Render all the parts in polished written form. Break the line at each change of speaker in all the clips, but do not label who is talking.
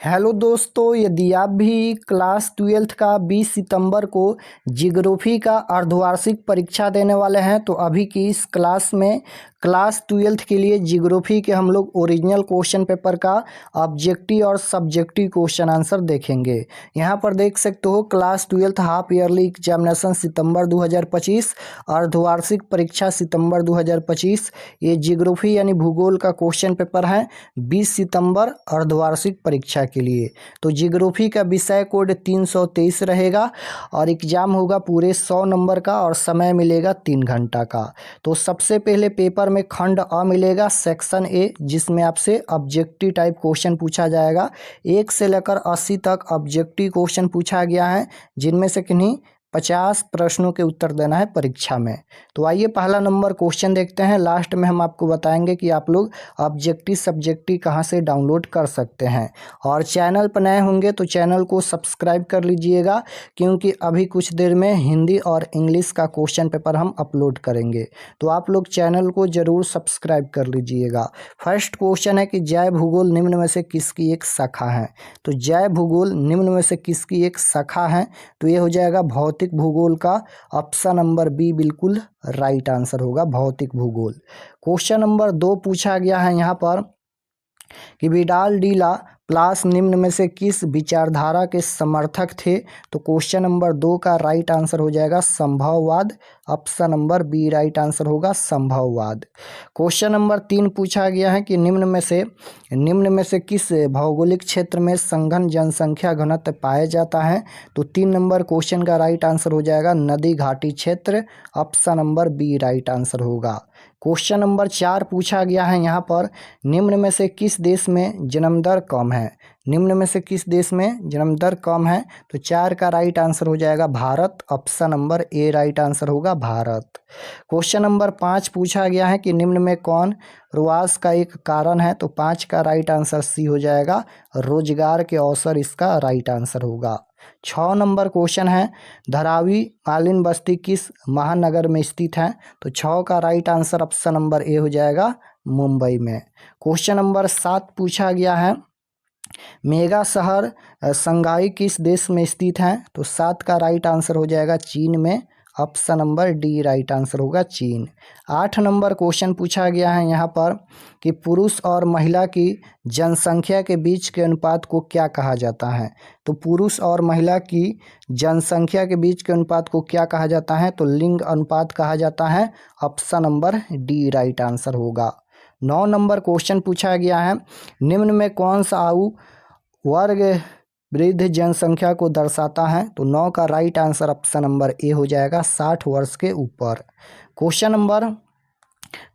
Hello दोस्तों, यदि आप भी क्लास 12th का 20 सितंबर को जियोग्राफी का अर्धवार्षिक परीक्षा देने वाले हैं तो अभी की इस क्लास में क्लास 12th के लिए जियोग्राफी के हम लोग ओरिजिनल क्वेश्चन पेपर का ऑब्जेक्टिव और सब्जेक्टिव क्वेश्चन आंसर देखेंगे। यहाँ पर देख सकते हो class 12th half yearly examination सितंबर 2025, अर्धवार्षिक परीक्षा सितंबर 2025। ये जियोग्राफी यानी भूगोल का क्वेश्चन पेपर है 20 सितंबर अर्धवार्षिक परीक्षा के लिए। तो जियोग्राफी का विषय कोड 323 रहेगा और एग्जाम होगा पूरे 100 नंबर का और समय मिलेगा 3 घंटा का। तो सबसे पहले पेपर में खंड अ मिलेगा सेक्शन ए, जिसमें आपसे ऑब्जेक्टिव टाइप क्वेश्चन पूछा जाएगा। 1 से लेकर 80 तक ऑब्जेक्टिव क्वेश्चन पूछा गया है, जिनमें से किन्हीं 50 प्रश्नों के उत्तर देना है परीक्षा में। तो आइए पहला नंबर क्वेश्चन देखते हैं। लास्ट में हम आपको बताएंगे कि आप लोग ऑब्जेक्टिव सब्जेक्टिव कहां से डाउनलोड कर सकते हैं। और चैनल पर नए होंगे तो चैनल को सब्सक्राइब कर लीजिएगा, क्योंकि अभी कुछ देर में हिंदी और इंग्लिश का क्वेश्चन पेपर हम अपलोड करेंगे। तो आप लोग चैनल को ज़रूर सब्सक्राइब कर लीजिएगा। फर्स्ट क्वेश्चन है कि जैव भूगोल निम्न में से किसकी एक शाखा है। तो जैव भूगोल निम्न में से किसकी एक शाखा है, तो ये हो जाएगा भौतिक भूगोल का। ऑप्शन नंबर बी बिल्कुल राइट आंसर होगा, भौतिक भूगोल। क्वेश्चन नंबर 2 पूछा गया है यहाँ पर कि विडाल डी ला प्लास निम्न में से किस विचारधारा के समर्थक थे। तो क्वेश्चन नंबर 2 का राइट आंसर हो जाएगा संभववाद। Option number B right answer होगा संभववाद। क्वेश्चन नंबर 3 पूछा गया है कि निम्न में से किस भौगोलिक क्षेत्र में सघन जनसंख्या घनत्व पाया जाता है। तो 3 नंबर क्वेश्चन का राइट आंसर हो जाएगा नदी घाटी क्षेत्र। Option number B right answer होगा। क्वेश्चन नंबर 4 पूछा गया है यहाँ पर निम्न में से किस देश में जन्म दर कम है। निम्न में से किस देश में जन्म दर कम है। तो 4 का राइट आंसर हो जाएगा Bharat. Option number A right answer होगा भारत। क्वेश्चन नंबर 5 पूछा गया है कि निम्न में कौन प्रवास का एक कारण है। तो 5 का राइट आंसर सी हो जाएगा रोजगार के अवसर, इसका राइट आंसर होगा। 6 नंबर क्वेश्चन है धारावी मालिन बस्ती किस महानगर में स्थित है। तो 6 का right answer option number A हो जाएगा मुंबई में। क्वेश्चन नंबर 7 पूछा गया है मेगा शहर शंघाई किस देश में स्थित है। तो 7 का राइट आंसर हो जाएगा चीन में। Option number D right answer होगा चीन। 8 नंबर क्वेश्चन पूछा गया है यहाँ पर कि पुरुष और महिला की जनसंख्या के बीच के अनुपात को क्या कहा जाता है। तो पुरुष और महिला की जनसंख्या के बीच के अनुपात को क्या कहा जाता है। तो लिंग अनुपात कहा जाता है। Option number D right answer होगा। 9 नंबर क्वेश्चन पूछा गया है निम्न में कौन सा आयु वर्ग वृद्ध जनसंख्या को दर्शाता है। तो 9 का right answer option number A हो जाएगा 60 वर्ष के ऊपर। क्वेश्चन नंबर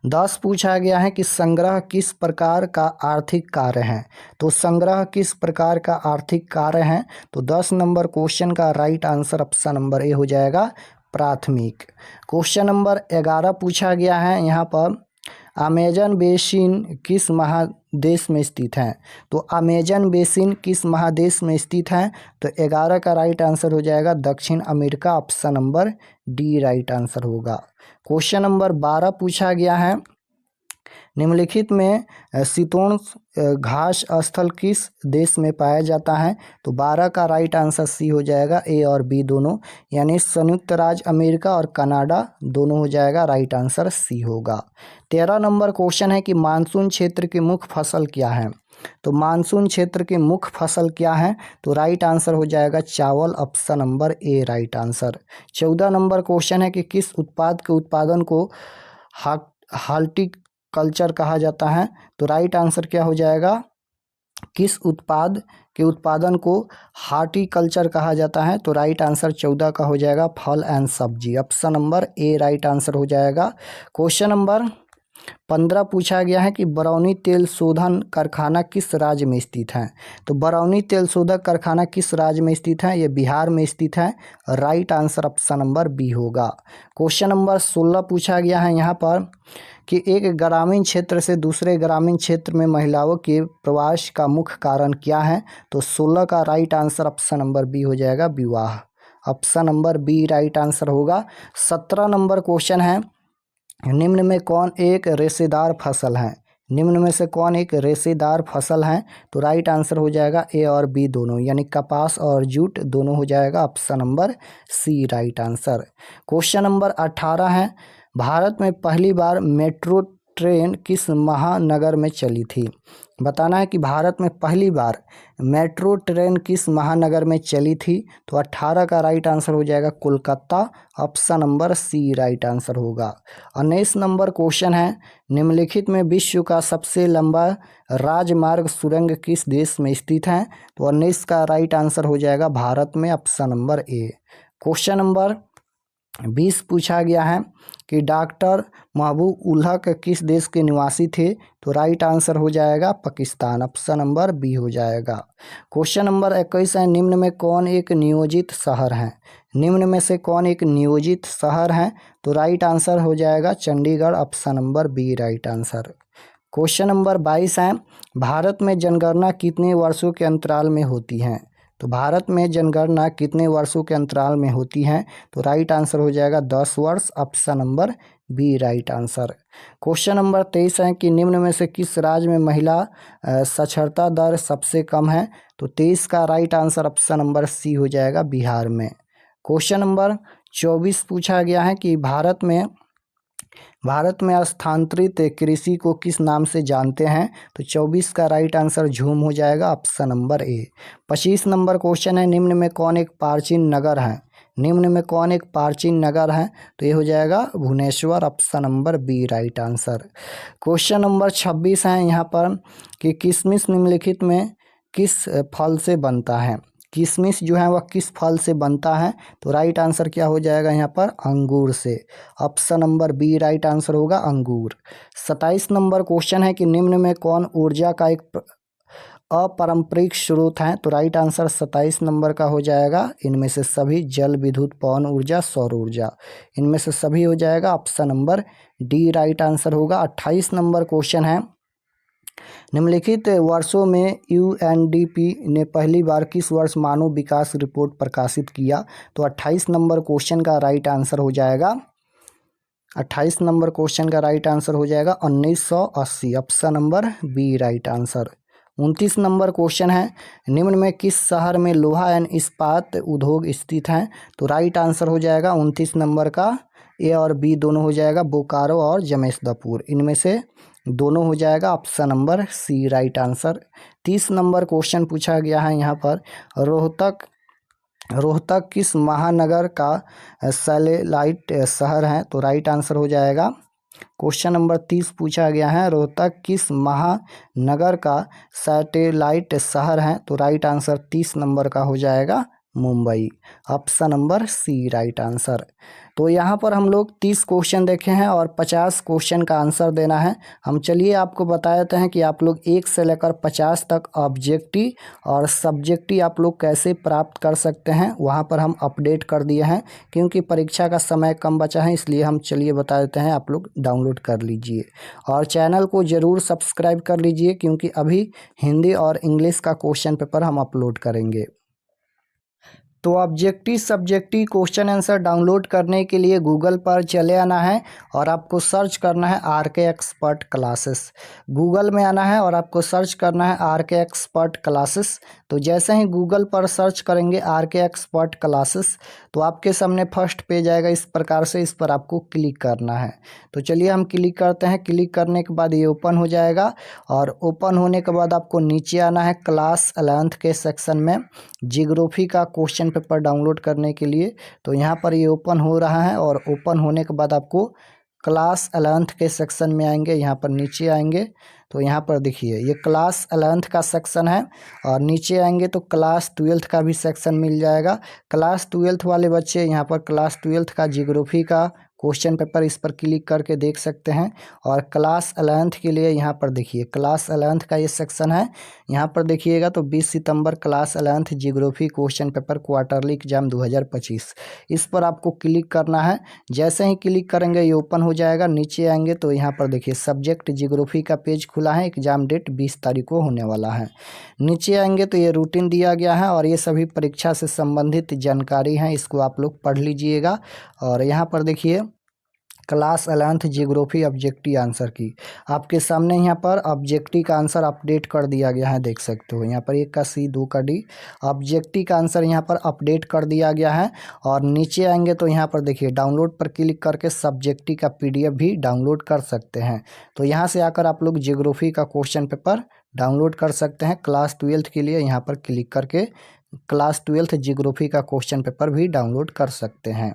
10 पूछा गया है कि संग्रह किस प्रकार का आर्थिक कार्य है। तो संग्रह किस प्रकार का आर्थिक कार्य है। तो 10 नंबर क्वेश्चन का right answer option number A हो जाएगा प्राथमिक। क्वेश्चन नंबर 11 पूछा गया है यहाँ पर अमेजन बेसिन किस महादेश में स्थित है। तो अमेजन बेसिन किस महादेश में स्थित है। तो 11 का राइट आंसर हो जाएगा दक्षिण America. Option number D right answer होगा। क्वेश्चन नंबर 12 पूछा गया है निम्नलिखित में शीतोष्ण घास स्थल किस देश में पाया जाता है। तो 12 का राइट आंसर सी हो जाएगा ए और बी दोनों, यानी संयुक्त राज्य अमेरिका और कनाडा दोनों हो जाएगा। राइट आंसर सी होगा। 13 नंबर क्वेश्चन है कि मानसून क्षेत्र की मुख्य फसल क्या है। तो मानसून क्षेत्र की मुख्य फसल क्या है। तो राइट आंसर हो जाएगा चावल। Option number A right answer. 14 number question है कि किस उत्पाद के उत्पादन को हार्टिकल्चर कहा जाता है। तो राइट आंसर क्या हो जाएगा किस उत्पाद के उत्पादन को हार्टिकल्चर कहा जाता है। तो राइट आंसर 14 का हो जाएगा फल एंड सब्जी। Option number A right answer हो जाएगा। क्वेश्चन नंबर 15 पूछा गया है कि बरौनी तेल शोधन कारखाना किस राज्य में स्थित है। तो बरौनी तेल शोधक कारखाना किस राज्य में स्थित है। ये बिहार में स्थित है। Right answer option number B होगा। क्वेश्चन नंबर 16 पूछा गया है यहाँ पर कि एक ग्रामीण क्षेत्र से दूसरे ग्रामीण क्षेत्र में महिलाओं के प्रवास का मुख्य कारण क्या है। तो 16 का right answer option number B हो जाएगा विवाह। Option number B right answer होगा। 17 नंबर क्वेश्चन है निम्न में कौन एक रेशेदार फसल है। निम्न में से कौन एक रेशेदार फसल है? तो राइट आंसर हो जाएगा ए और बी दोनों, यानी कपास और जूट दोनों हो जाएगा option number C right answer. Question number 18 है, भारत में पहली बार मेट्रो ट्रेन किस महानगर में चली थी? बताना है कि भारत में पहली बार मेट्रो ट्रेन किस महानगर में चली थी। तो 18 का राइट आंसर हो जाएगा Kolkata, option number C right answer होगा। 19 नंबर क्वेश्चन है, निम्नलिखित में विश्व का सबसे लंबा राजमार्ग सुरंग किस देश में स्थित है? तो 19 का राइट आंसर हो जाएगा भारत में, option number A. Question number 20 पूछा गया है कि डॉक्टर महबूब उल हक किस देश के निवासी थे? तो राइट आंसर हो जाएगा पाकिस्तान, ऑप्शन नंबर बी हो जाएगा। क्वेश्चन नंबर 21 है, निम्न में कौन एक नियोजित शहर है? निम्न में से कौन एक नियोजित शहर है? तो राइट आंसर हो जाएगा Chandigarh, option number B right answer. Question number 22 है, भारत में जनगणना कितने वर्षों के अंतराल में होती है? तो भारत में जनगणना कितने वर्षों के अंतराल में होती है? तो राइट आंसर हो जाएगा 10 वर्ष, option number B right answer. Question number 23 है कि निम्न में से किस राज्य में महिला साक्षरता दर सबसे कम है? तो 23 का right answer option number C हो जाएगा बिहार में। क्वेश्चन नंबर 24 पूछा गया है कि भारत में स्थानांतरित कृषि को किस नाम से जानते हैं? तो 24 का राइट आंसर झूम हो जाएगा, option number A. 25 number question है, निम्न में कौन एक प्राचीन नगर है? निम्न में कौन एक प्राचीन नगर है? तो ये हो जाएगा Bhubaneswar, option number B right answer. Question number 26 है यहाँ पर कि किशमिश निम्नलिखित में किस फल से बनता है? किशमिश जो है वह किस फल से बनता है? तो राइट आंसर क्या हो जाएगा यहाँ पर? अंगूर से, option number B right answer होगा अंगूर। 27 नंबर क्वेश्चन है कि निम्न में कौन ऊर्जा का एक अपारंपरिक स्रोत है? तो राइट आंसर 27 नंबर का हो जाएगा इनमें से सभी, जल विद्युत पवन ऊर्जा सौर ऊर्जा, इनमें से सभी हो जाएगा, option number D right answer होगा। 28 नंबर क्वेश्चन है, निम्नलिखित वर्षों में यूएनडीपी ने पहली बार किस वर्ष मानव विकास रिपोर्ट प्रकाशित किया? तो 28 नंबर क्वेश्चन का राइट आंसर हो जाएगा 28 नंबर क्वेश्चन का राइट आंसर हो जाएगा 1980, option number B right answer. 29 number question है, निम्न में किस शहर में लोहा एवं इस्पात उद्योग स्थित हैं? तो राइट आंसर हो जाएगा 29 नंबर का ए और बी दोनों हो जाएगा, बोकारो और जमशेदपुर, इनमें से दोनों हो जाएगा, option number C right answer. 30 number question पूछा गया है यहाँ पर, रोहतक किस महानगर का सैटेलाइट शहर है? तो राइट आंसर हो जाएगा, क्वेश्चन नंबर 30 पूछा गया है, रोहतक किस महानगर का सैटेलाइट शहर है? तो राइट आंसर 30 नंबर का हो जाएगा Mumbai, option number C right answer. तो यहाँ पर हम लोग 30 क्वेश्चन देखे हैं और 50 क्वेश्चन का आंसर देना है। हम चलिए आपको बता देते हैं कि आप लोग 1 से लेकर 50 तक ऑब्जेक्टिव और सब्जेक्टिव आप लोग कैसे प्राप्त कर सकते हैं, वहाँ पर हम अपडेट कर दिए हैं। क्योंकि परीक्षा का समय कम बचा है इसलिए हम चलिए बता देते हैं, आप लोग डाउनलोड कर लीजिए और चैनल को ज़रूर सब्सक्राइब कर लीजिए, क्योंकि अभी हिंदी और इंग्लिश का क्वेश्चन पेपर हम अपलोड करेंगे। तो objective subjective question answer download करने के लिए गूगल पर चले आना है और आपको सर्च करना है आरके एक्सपर्ट क्लासेस। गूगल में आना है और आपको सर्च करना है आरके एक्सपर्ट क्लासेस। तो जैसे ही गूगल पर सर्च करेंगे आरके एक्सपर्ट क्लासेस, तो आपके सामने फर्स्ट पेज आएगा इस प्रकार से, इस पर आपको क्लिक करना है। तो चलिए हम क्लिक करते हैं। क्लिक करने के बाद ये ओपन हो जाएगा और ओपन होने के बाद आपको नीचे आना है क्लास 11th के सेक्शन में जियोग्राफी का क्वेश्चन पेपर डाउनलोड करने के लिए। तो यहाँ पर ये ओपन हो रहा है और ओपन होने के बाद आपको क्लास 11th के सेक्शन में आएंगे, यहाँ पर नीचे आएंगे तो यहाँ पर देखिए ये क्लास 11th का सेक्शन है और नीचे आएंगे तो क्लास 12th का भी सेक्शन मिल जाएगा। क्लास 12th वाले बच्चे यहाँ पर क्लास 12th का जियोग्राफी का क्वेश्चन पेपर इस पर क्लिक करके देख सकते हैं। और क्लास 11th के लिए यहाँ पर देखिए क्लास 11th का ये सेक्शन है, यहाँ पर देखिएगा तो 20 सितंबर class 11th geography question paper quarterly exam 2025, इस पर आपको क्लिक करना है। जैसे ही क्लिक करेंगे ये ओपन हो जाएगा। नीचे आएंगे तो यहाँ पर देखिए सब्जेक्ट जियोग्राफी का पेज खुला है, एग्जाम डेट 20 तारीख को होने वाला है। नीचे आएंगे तो ये रूटीन दिया गया है और ये सभी परीक्षा से संबंधित जानकारी है, इसको आप लोग पढ़ लीजिएगा। और यहाँ पर देखिए class 11th geography objective answer की। आपके सामने यहाँ पर ऑब्जेक्टिव का आंसर अपडेट कर दिया गया है, देख सकते हो यहाँ पर 1 का सी, 2 का डी। ऑब्जेक्टिव का आंसर यहाँ पर अपडेट कर दिया गया है। और नीचे आएंगे तो यहाँ पर देखिए डाउनलोड पर क्लिक करके सब्जेक्टिव का PDF भी डाउनलोड कर सकते हैं। तो यहाँ से आकर आप लोग जियोग्राफी का क्वेश्चन पेपर डाउनलोड कर सकते हैं। क्लास 12th के लिए यहाँ पर क्लिक करके क्लास 12th जियोग्राफी का क्वेश्चन पेपर भी डाउनलोड कर सकते हैं।